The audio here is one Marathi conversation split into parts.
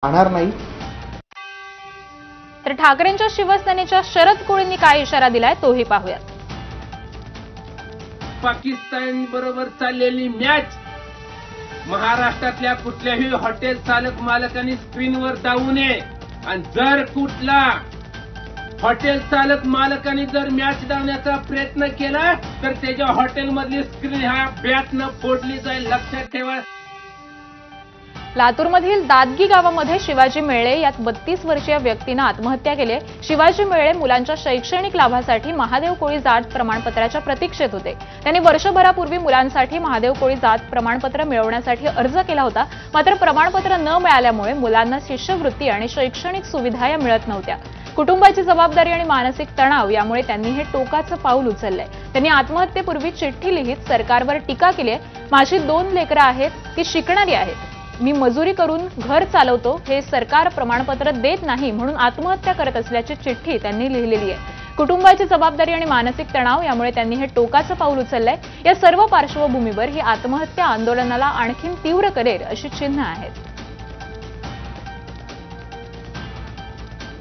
राहणार नाही। तर ठाकरेंच्या शिवसेनेच्या शरद कोळींनी काय इशारा दिलाय तोही पाहूयात। पाकिस्तान बरोबर चाललेली मॅच महाराष्ट्रातल्या कुठल्याही हॉटेल चालक मालकांनी स्क्रीनवर दावू नये आणि जर कुठला हॉटेल चालक मालकांनी जर मॅच दावण्याचा प्रयत्न केला तर त्याच्या हॉटेलमधली स्क्रीन ह्या बॅटनं फोडली जाईल, लक्षात ठेवा। लातूरमधील दादगी गावामध्ये शिवाजी मेळे यात 32 वर्षीय व्यक्तीने आत्महत्या केली। शिवाजी मेळे मुलांच्या शैक्षणिक लाभासाठी महादेव कोळी जात प्रमाणपत्राच्या प्रतीक्षेत होते। त्यांनी वर्षभरापूर्वी मुलांसाठी महादेव कोळी जात प्रमाणपत्र मिळवण्यासाठी अर्ज केला होता, मात्र प्रमाणपत्र न मिळाल्यामुळे मुलांना शिष्यवृत्ती आणि शैक्षणिक सुविधा या मिळत नव्हत्या। कुटुंबाची जबाबदारी आणि मानसिक तणाव यामुळे त्यांनी हे टोकाचं पाऊल उचललंय। त्यांनी आत्महत्येपूर्वी चिठ्ठी लिहित सरकारवर टीका केली आहे। माझी 2 लेकरं आहेत, ती शिकणारी आहेत, मी मजुरी करून घर चालवतो, हे सरकार प्रमाणपत्र देत नाही म्हणून आत्महत्या करत असल्याची चिठ्ठी त्यांनी लिहिलेली आहे। कुटुंबाची जबाबदारी आणि मानसिक तणाव यामुळे त्यांनी हे टोकाचं पाऊल उचललंय। या सर्व पार्श्वभूमीवर ही आत्महत्या आंदोलनाला आणखी तीव्र करेल अशी चिन्ह आहेत।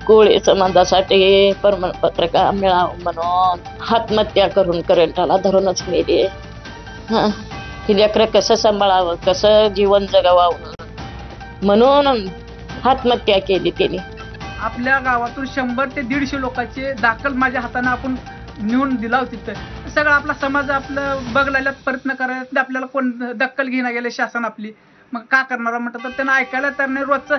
कोळी समाजासाठी प्रमाणपत्र का मिळावं म्हणून आत्महत्या करून करंटाला धरूनच मेली। ही लेकरं कसं सांभाळावं, कसं जीवन जगावं म्हणून आत्महत्या केली त्यांनी। आपल्या गावातून 100 ते 150 लोकांचे दाखल माझ्या हाताने आपण नेऊन दिला होती। सगळं आपला समाज आपलं बघलायला प्रयत्न करायला आपल्याला कोण दखल घेणं गेले शासन आपली, मग का करणार म्हटलं तर त्यांना ऐकायला तर नाही। रोजचं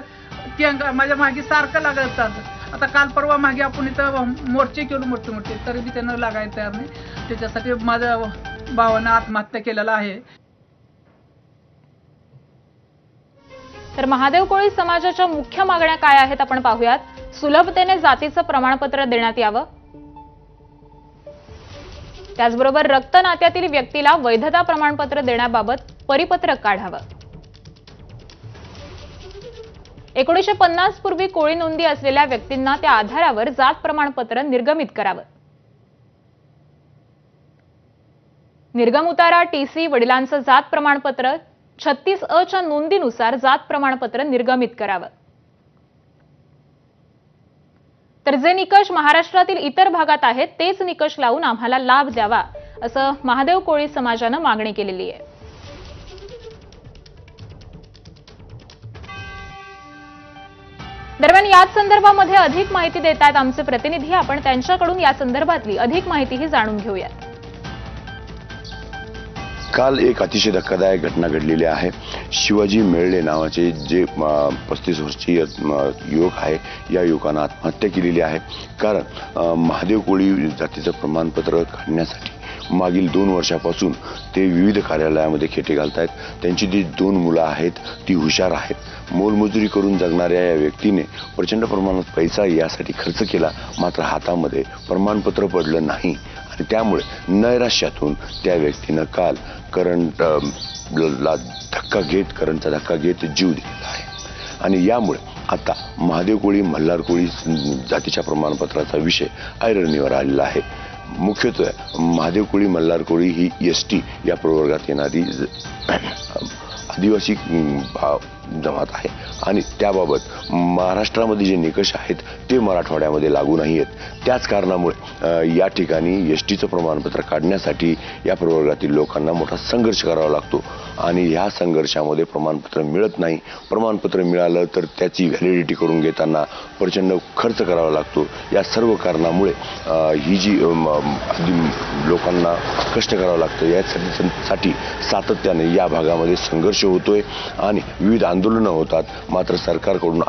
ती माझ्या मागे सारखं लागायला चालतं। आता काल परवा मागे आपण इथं मोर्चे केलो मोठे तरी बी त्यांना लागायला तयार नाही। त्याच्यासाठी माझ्या भावानं आत्महत्या केलेला आहे। तर महादेव कोळी समाजाच्या मुख्य मागण्या काय आहेत आपण पाहूयात। सुलभतेने जातीचं प्रमाणपत्र देण्यात यावं, त्याचबरोबर रक्त नात्यातील व्यक्तीला वैधता प्रमाणपत्र देण्याबाबत परिपत्रक काढावं। 1950 पूर्वी कोळी नोंदी असलेल्या व्यक्तींना त्या आधारावर जात प्रमाणपत्र निर्गमित करावं। निर्गम उतारा, टीसी, वडिलांचं जात प्रमाणपत्र 36A च्या नोंदीनुसार जात प्रमाणपत्र निर्गमित करावं। तर जे निकष महाराष्ट्रातील इतर भागात आहेत तेच निकष लावून आम्हाला लाभ द्यावा असं महादेव कोळी समाजानं मागणी केलेली आहे। दरम्यान याच संदर्भामध्ये अधिक माहिती देत आहेत आमचे प्रतिनिधी, आपण त्यांच्याकडून या संदर्भातली अधिक माहितीही जाणून घेऊयात। काल एक अतिशय धक्कादायक घटना घडलेली आहे। शिवाजी मेळे नावाचे जे 35 वर्षीय युवक आहे, या युवकानं आत्महत्या केलेली आहे। कारण महादेव कोळी जातीचं प्रमाणपत्र काढण्यासाठी मागील 2 वर्षापासून ते विविध कार्यालयामध्ये खेटे घालतायत। त्यांची जी 2 मुलं आहेत ती हुशार आहेत। मोलमजुरी करून जगणाऱ्या या व्यक्तीने प्रचंड प्रमाणात पैसा यासाठी खर्च केला, मात्र हातामध्ये प्रमाणपत्र पडलं नाही आणि त्यामुळे नैराश्यातून त्या व्यक्तीनं काल करंटचा धक्का घेत जीव दिलेला आहे। आणि यामुळे आता महादेव कोळी मल्हार कोळी जातीच्या प्रमाणपत्राचा विषय ऐरणीवर आलेला आहे। मुख्यतः महादेव कोळी मल्हार कोळी ही एसटी या प्रवर्गात येणारी आदिवासी जमात आहे आणि त्याबाबत महाराष्ट्रामध्ये जे निकष आहेत ते मराठवाड्यामध्ये लागू नाही आहेत। त्याच कारणामुळे या ठिकाणी एसटीचं प्रमाणपत्र काढण्यासाठी या प्रवर्गातील लोकांना मोठा संघर्ष करावा लागतो आणि ह्या संघर्षामध्ये प्रमाणपत्र मिळत नाही। प्रमाणपत्र मिळालं तर त्याची व्हॅलिडिटी करून घेताना प्रचंड खर्च करावा लागतो। या सर्व कारणामुळे ही जी लोकांना कष्ट करावं लागतं, यासाठी सातत्याने या भागामध्ये संघर्ष होतोय आणि विविध आंदोलनं होतात, मात्र सरकारकडून